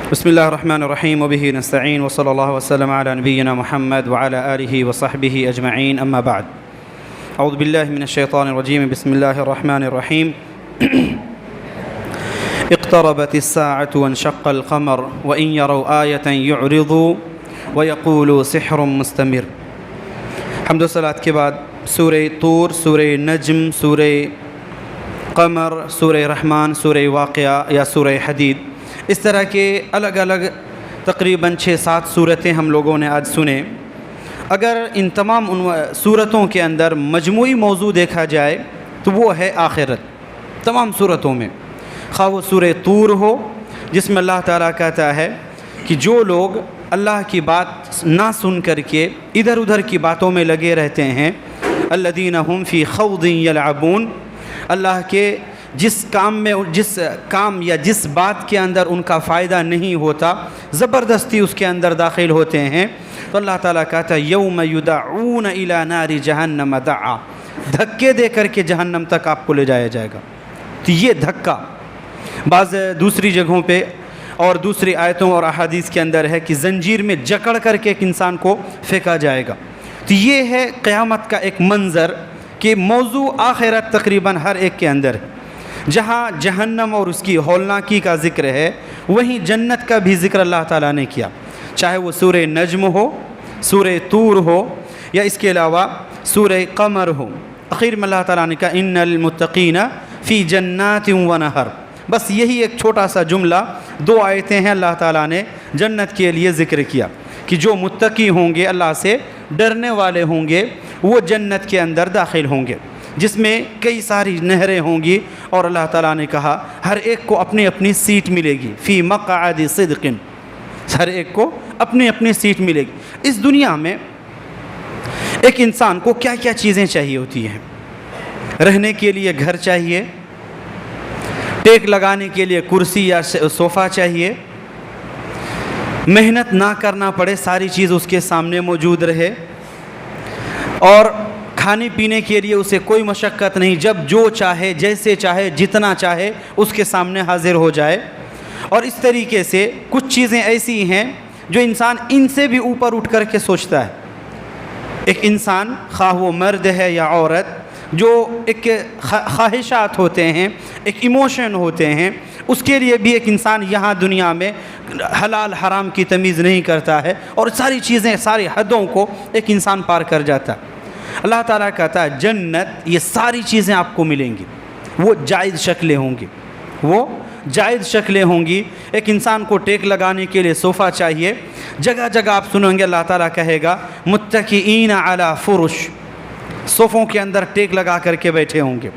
بسم الله الرحمن الرحيم وبه نستعين وصلى الله وسلم على نبينا محمد وعلى آله وصحبه أجمعين أما بعد أعوذ بالله من الشيطان الرجيم بسم الله الرحمن الرحيم اقتربت الساعة وانشق القمر وإن يروا آية يعرضوا ويقولوا سحر مستمر. حمد و صلاة کے بعد سورہ طور، سورہ نجم، سورہ قمر، سورہ رحمان، سورہ واقعہ یا سورہ حدید، اس طرح کے الگ الگ تقریباً 6-7 صورتیں ہم لوگوں نے آج سنے. اگر ان تمام صورتوں کے اندر مجموعی موضوع دیکھا جائے تو وہ ہے آخرت. تمام صورتوں میں خواہ وہ سورہ طور ہو جس میں اللہ تعالیٰ کہتا ہے کہ جو لوگ اللہ کی بات نہ سن کر کے ادھر ادھر کی باتوں میں لگے رہتے ہیں، الذین هم فی خوض یلعبون، اللہ کے جس کام یا جس بات کے اندر ان کا فائدہ نہیں ہوتا زبردستی اس کے اندر داخل ہوتے ہیں، تو اللہ تعالیٰ کہتا ہے یوم یدعون الی نار جہنم دعا، دھکے دے کر کے جہنم تک آپ کو لے جایا جائے گا. تو یہ دھکا بعض دوسری جگہوں پہ اور دوسری آیتوں اور احادیث کے اندر ہے کہ زنجیر میں جکڑ کر کے ایک انسان کو پھینکا جائے گا. تو یہ ہے قیامت کا ایک منظر کہ موضوع آخرت تقریباً ہر ایک کے اندر ہے. جہاں جہنم اور اس کی ہولناکی کا ذکر ہے وہیں جنت کا بھی ذکر اللہ تعالیٰ نے کیا، چاہے وہ سورہ نجم ہو، سورہ طور ہو یا اس کے علاوہ سورہ قمر ہو. اخیر میں اللہ تعالیٰ نے کہا ان المتقین فی جنات و نہر. بس یہی ایک چھوٹا سا جملہ، 2 آیتیں ہیں، اللہ تعالیٰ نے جنت کے لیے ذکر کیا کہ جو متقی ہوں گے، اللہ سے ڈرنے والے ہوں گے، وہ جنت کے اندر داخل ہوں گے جس میں کئی ساری نہریں ہوں گی. اور اللہ تعالیٰ نے کہا ہر ایک کو اپنی اپنی سیٹ ملے گی، فی مقعد صدق، ہر ایک کو اپنی اپنی سیٹ ملے گی. اس دنیا میں ایک انسان کو کیا کیا چیزیں چاہیے ہوتی ہیں؟ رہنے کے لیے گھر چاہیے، ٹیک لگانے کے لیے کرسی یا صوفہ چاہیے، محنت نہ کرنا پڑے، ساری چیز اس کے سامنے موجود رہے، اور کھانے پینے کے لیے اسے کوئی مشقت نہیں، جب جو چاہے، جیسے چاہے، جتنا چاہے اس کے سامنے حاضر ہو جائے. اور اس طریقے سے کچھ چیزیں ایسی ہیں جو انسان ان سے بھی اوپر اٹھ کر کے سوچتا ہے. ایک انسان خواہ وہ مرد ہے یا عورت، جو ایک خواہشات ہوتے ہیں، ایک ایموشن ہوتے ہیں، اس کے لیے بھی ایک انسان یہاں دنیا میں حلال حرام کی تمیز نہیں کرتا ہے اور ساری چیزیں، ساری حدوں کو ایک انسان پار کر جاتا ہے. اللہ تعالیٰ کہتا ہے جنت یہ ساری چیزیں آپ کو ملیں گی، وہ جائز شکلیں ہوں گی، وہ جائز شکلیں ہوں گی. ایک انسان کو ٹیک لگانے کے لیے صوفہ چاہیے، جگہ جگہ آپ سنیں گے اللہ تعالیٰ کہے گا متکئین علی فرش، صوفوں کے اندر ٹیک لگا کر کے بیٹھے ہوں گے.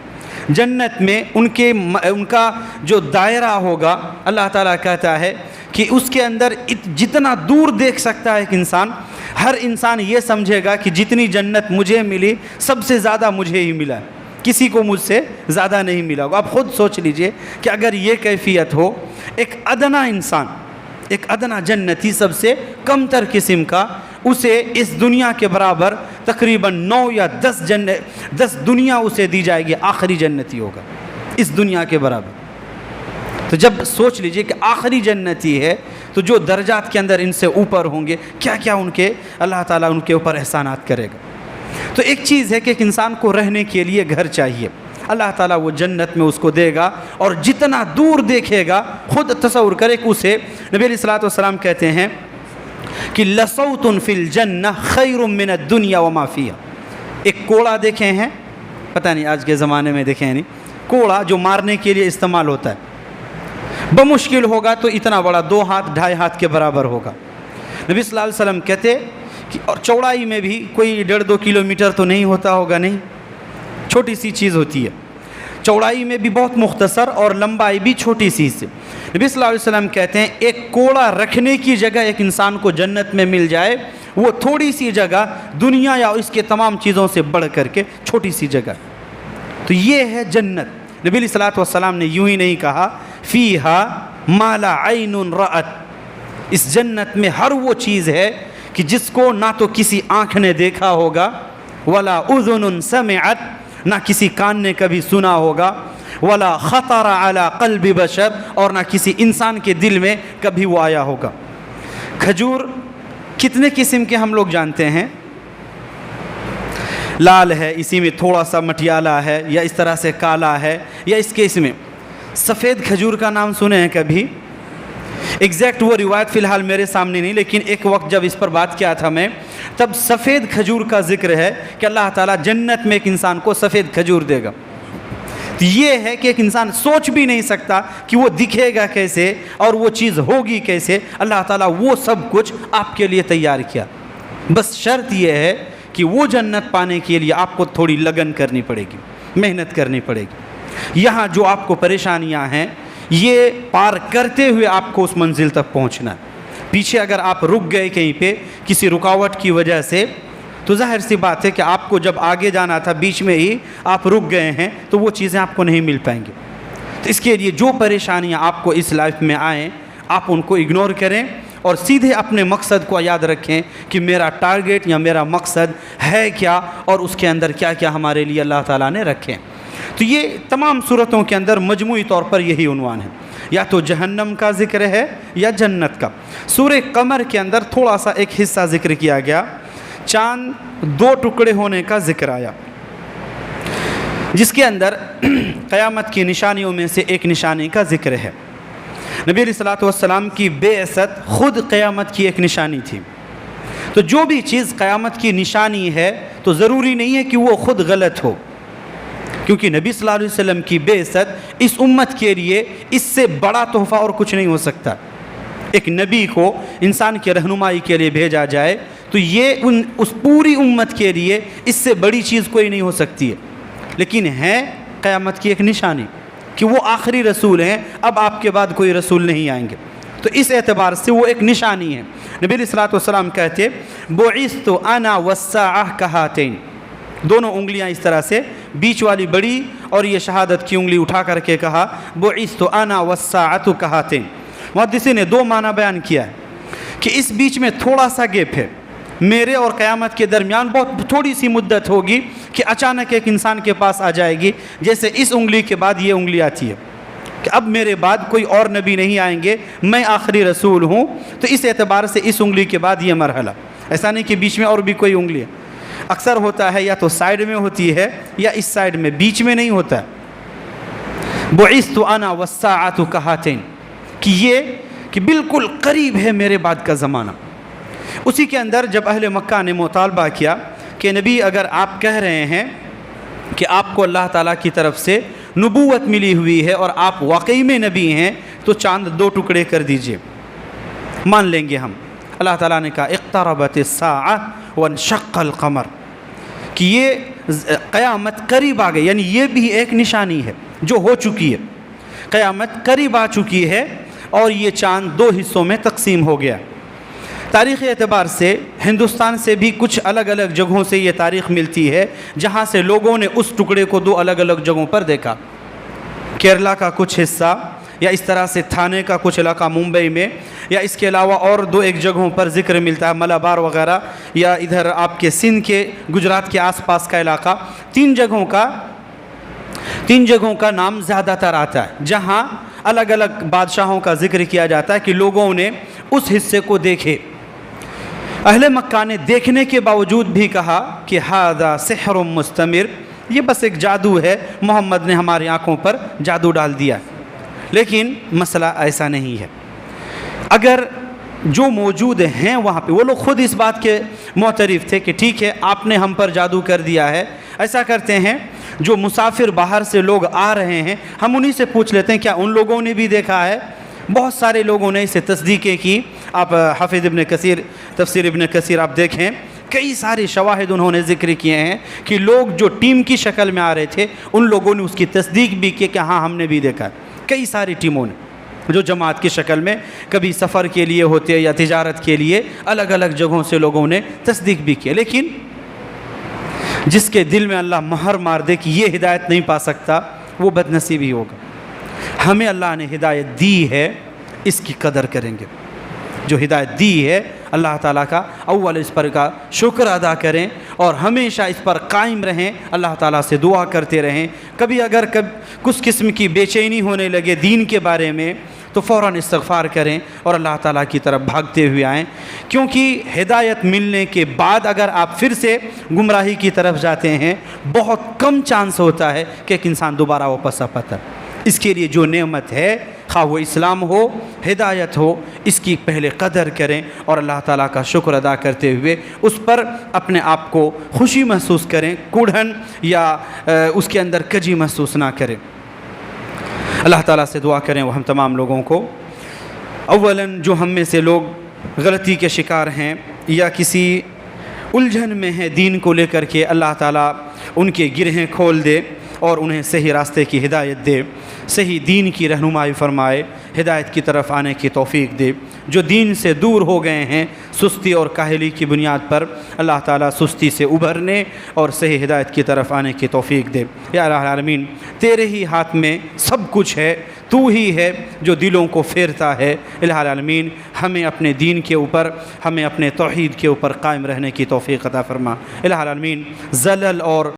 جنت میں ان کا جو دائرہ ہوگا، اللہ تعالیٰ کہتا ہے کہ اس کے اندر جتنا دور دیکھ سکتا ہے ایک انسان، ہر انسان یہ سمجھے گا کہ جتنی جنت مجھے ملی سب سے زیادہ مجھے ہی ملا، کسی کو مجھ سے زیادہ نہیں ملا ہوگا. آپ خود سوچ لیجئے کہ اگر یہ کیفیت ہو، ایک ادنا انسان، ایک ادنا جنتی، سب سے کم تر قسم کا، اسے اس دنیا کے برابر تقریباً 9 یا 10 دنیا اسے دی جائے گی، آخری جنتی ہوگا اس دنیا کے برابر. تو جب سوچ لیجئے کہ آخری جنتی ہے تو جو درجات کے اندر ان سے اوپر ہوں گے، کیا کیا ان کے اللہ تعالیٰ ان کے اوپر احسانات کرے گا. تو ایک چیز ہے کہ ایک انسان کو رہنے کے لیے گھر چاہیے، اللہ تعالیٰ وہ جنت میں اس کو دے گا، اور جتنا دور دیکھے گا خود تصور کرے کہ اسے نبی علیہ الصلوۃ والسلام کہتے ہیں کہ لصوت فی الجنہ خیر من الدنیا وما فیہا. ایک کوڑا دیکھے ہیں، پتہ نہیں آج کے زمانے میں دیکھیں نہیں، کوڑا جو مارنے کے لیے استعمال ہوتا ہے، بمشکل ہوگا تو اتنا بڑا 2 ہاتھ 2.5 ہاتھ کے برابر ہوگا. نبی صلی اللہ علیہ وسلم کہتے کہ اور چوڑائی میں بھی کوئی 1.5-2 کلومیٹر تو نہیں ہوتا ہوگا، نہیں، چھوٹی سی چیز ہوتی ہے. چوڑائی میں بھی بہت مختصر اور لمبائی بھی چھوٹی سی سے. نبی صلی اللہ علیہ وسلم کہتے ہیں ایک کوڑا رکھنے کی جگہ ایک انسان کو جنت میں مل جائے، وہ تھوڑی سی جگہ دنیا یا اس کے تمام چیزوں سے بڑھ کر کے چھوٹی سی جگہ. تو یہ ہے جنت. نبی علیہ الصلوۃ والسلام نے یوں ہی نہیں کہا فیہا ما لا عین رأت، اس جنت میں ہر وہ چیز ہے کہ جس کو نہ تو کسی آنکھ نے دیکھا ہوگا، ولا اذن سمعت، نہ کسی کان نے کبھی سنا ہوگا، ولا خطر علی قلب بشر، اور نہ کسی انسان کے دل میں کبھی وہ آیا ہوگا۔ کھجور کتنے قسم کے ہم لوگ جانتے ہیں؟ لال ہے، اسی میں تھوڑا سا مٹیالہ ہے، یا اس طرح سے کالا ہے، یا اس کے اس میں سفید کھجور کا نام سنے ہیں کبھی؟ ایگزیکٹ وہ روایت فی الحال میرے سامنے نہیں، لیکن ایک وقت جب اس پر بات کیا تھا میں، تب سفید کھجور کا ذکر ہے کہ اللہ تعالیٰ جنت میں ایک انسان کو سفید کھجور دے گا۔ یہ ہے کہ ایک انسان سوچ بھی نہیں سکتا کہ وہ دکھے گا کیسے اور وہ چیز ہوگی کیسے، اللہ تعالیٰ وہ سب کچھ آپ کے لیے تیار کیا۔ بس شرط یہ ہے کہ وہ جنت پانے کے لیے آپ کو تھوڑی لگن کرنی پڑے گی، محنت کرنی پڑے گی۔ یہاں جو آپ کو پریشانیاں ہیں یہ پار کرتے ہوئے آپ کو اس منزل تک پہنچنا ہے۔ پیچھے اگر آپ رک گئے کہیں پہ کسی رکاوٹ کی وجہ سے، تو ظاہر سی بات ہے کہ آپ کو جب آگے جانا تھا بیچ میں ہی آپ رک گئے ہیں تو وہ چیزیں آپ کو نہیں مل پائیں گی۔ تو اس کے لیے جو پریشانیاں آپ کو اس لائف میں آئیں آپ ان کو اگنور کریں اور سیدھے اپنے مقصد کو یاد رکھیں کہ میرا ٹارگیٹ یا میرا مقصد ہے کیا، اور اس کے اندر کیا کیا ہمارے لیے اللہ تعالیٰ نے رکھے۔ تو یہ تمام صورتوں کے اندر مجموعی طور پر یہی عنوان ہے، یا تو جہنم کا ذکر ہے یا جنت کا۔ سورہ قمر کے اندر تھوڑا سا ایک حصہ ذکر کیا گیا، چاند دو ٹکڑے ہونے کا ذکر آیا، جس کے اندر قیامت کی نشانیوں میں سے ایک نشانی کا ذکر ہے۔ نبی علیہ الصلوۃ والسلام کی بعثت خود قیامت کی ایک نشانی تھی۔ تو جو بھی چیز قیامت کی نشانی ہے تو ضروری نہیں ہے کہ وہ خود غلط ہو، کیونکہ نبی صلی اللہ علیہ وسلم کی بعثت اس امت کے لیے اس سے بڑا تحفہ اور کچھ نہیں ہو سکتا۔ ایک نبی کو انسان کی رہنمائی کے لیے بھیجا جائے تو یہ اس پوری امت کے لیے اس سے بڑی چیز کوئی نہیں ہو سکتی ہے، لیکن ہے قیامت کی ایک نشانی کہ وہ آخری رسول ہیں، اب آپ کے بعد کوئی رسول نہیں آئیں گے۔ تو اس اعتبار سے وہ ایک نشانی ہے۔ نبی علیہ الصلوۃ والسلام کہتے بعثت انا والساعہ کہاتین، دونوں انگلیاں اس طرح سے، بیچ والی بڑی اور یہ شہادت کی انگلی اٹھا کر کے کہا بعثت انا والساعۃ کہاتین۔ محدثین نے دو معنی بیان کیا ہے کہ اس بیچ میں تھوڑا سا گیپ ہے، میرے اور قیامت کے درمیان بہت تھوڑی سی مدت ہوگی کہ اچانک ایک انسان کے پاس آ جائے گی، جیسے اس انگلی کے بعد یہ انگلی آتی ہے کہ اب میرے بعد کوئی اور نبی نہیں آئیں گے، میں آخری رسول ہوں۔ تو اس اعتبار سے اس انگلی کے بعد یہ مرحلہ، ایسا نہیں کہ بیچ میں اور بھی کوئی انگلی ہے۔ اکثر ہوتا ہے یا تو سائیڈ میں ہوتی ہے یا اس سائیڈ میں، بیچ میں نہیں ہوتا ہے۔ بعثت انا والساعۃ کہاتین، کہ یہ کہ بالکل قریب ہے میرے بعد کا زمانہ۔ اسی کے اندر جب اہل مکہ نے مطالبہ کیا کہ نبی اگر آپ کہہ رہے ہیں کہ آپ کو اللہ تعالیٰ کی طرف سے نبوت ملی ہوئی ہے اور آپ واقعی میں نبی ہیں، تو چاند دو ٹکڑے کر دیجئے، مان لیں گے ہم۔ اللہ تعالیٰ نے کہا اقتربت الساعہ وانشق القمر، کہ یہ قیامت قریب آ گئی، یعنی یہ بھی ایک نشانی ہے جو ہو چکی ہے، قیامت قریب آ چکی ہے اور یہ چاند دو حصوں میں تقسیم ہو گیا۔ تاریخی اعتبار سے ہندوستان سے بھی کچھ الگ الگ جگہوں سے یہ تاریخ ملتی ہے جہاں سے لوگوں نے اس ٹکڑے کو دو الگ الگ جگہوں پر دیکھا۔ کیرلا کا کچھ حصہ، یا اس طرح سے تھانے کا کچھ علاقہ ممبئی میں، یا اس کے علاوہ اور دو ایک جگہوں پر ذکر ملتا ہے، ملابار وغیرہ، یا ادھر آپ کے سندھ کے گجرات کے آس پاس کا علاقہ۔ تین جگہوں کا نام زیادہ تر آتا ہے جہاں الگ الگ بادشاہوں کا ذکر کیا جاتا ہے کہ لوگوں نے اس حصے کو دیکھے۔ اہل مکہ نے دیکھنے کے باوجود بھی کہا کہ ھذا سحر مستمر، یہ بس ایک جادو ہے، محمد نے ہماری آنکھوں پر جادو ڈال دیا۔ لیکن مسئلہ ایسا نہیں ہے۔ اگر جو موجود ہیں وہاں پہ، وہ لوگ خود اس بات کے معترف تھے کہ ٹھیک ہے آپ نے ہم پر جادو کر دیا ہے۔ ایسا کرتے ہیں جو مسافر باہر سے لوگ آ رہے ہیں، ہم انہی سے پوچھ لیتے ہیں کیا ان لوگوں نے بھی دیکھا ہے؟ بہت سارے لوگوں نے اسے تصدیقیں کی۔ آپ حافظ ابن کثیر، تفسیر ابن کثیر آپ دیکھیں، کئی سارے شواہد انہوں نے ذکر کیے ہیں کہ لوگ جو ٹیم کی شکل میں آ رہے تھے ان لوگوں نے اس کی تصدیق بھی کی کہ ہاں ہم نے بھی دیکھا ہے۔ کئی ساری ٹیموں نے جو جماعت کی شکل میں کبھی سفر کے لیے ہوتے یا تجارت کے لیے الگ الگ جگہوں سے لوگوں نے تصدیق بھی کی، لیکن جس کے دل میں اللہ مہر مار دے کہ یہ ہدایت نہیں پا سکتا وہ بد نصیب ہی ہوگا۔ ہمیں اللہ نے ہدایت دی ہے، اس کی قدر کریں گے۔ جو ہدایت دی ہے اللہ تعالیٰ کا اول اس پر کا شکر ادا کریں اور ہمیشہ اس پر قائم رہیں، اللہ تعالیٰ سے دعا کرتے رہیں۔ کبھی اگر کچھ قسم کی بے چینی ہونے لگے دین کے بارے میں تو فوراً استغفار کریں اور اللہ تعالیٰ کی طرف بھاگتے ہوئے آئیں، کیونکہ ہدایت ملنے کے بعد اگر آپ پھر سے گمراہی کی طرف جاتے ہیں بہت کم چانس ہوتا ہے کہ ایک انسان دوبارہ واپس آ پاتا۔ اس کے لیے جو نعمت ہے، خواہ وہ اسلام ہو، ہدایت ہو، اس کی پہلے قدر کریں اور اللہ تعالیٰ کا شکر ادا کرتے ہوئے اس پر اپنے آپ کو خوشی محسوس کریں، کوڑھن یا اس کے اندر کجی محسوس نہ کریں۔ اللہ تعالیٰ سے دعا کریں وہ ہم تمام لوگوں کو اولاً جو ہم میں سے لوگ غلطی کے شکار ہیں یا کسی الجھن میں ہیں دین کو لے کر کے، اللہ تعالیٰ ان کے گرہیں کھول دے اور انہیں صحیح راستے کی ہدایت دے، صحیح دین کی رہنمائی فرمائے، ہدایت کی طرف آنے کی توفیق دے۔ جو دین سے دور ہو گئے ہیں سستی اور کاہلی کی بنیاد پر، اللہ تعالیٰ سستی سے ابھرنے اور صحیح ہدایت کی طرف آنے کی توفیق دے۔ یا الہ العالمین، تیرے ہی ہاتھ میں سب کچھ ہے، تو ہی ہے جو دلوں کو پھیرتا ہے۔ الہ العالمین، ہمیں اپنے دین کے اوپر، ہمیں اپنے توحید کے اوپر قائم رہنے کی توفیق عطا فرما۔ الہ العالمین، زلل اور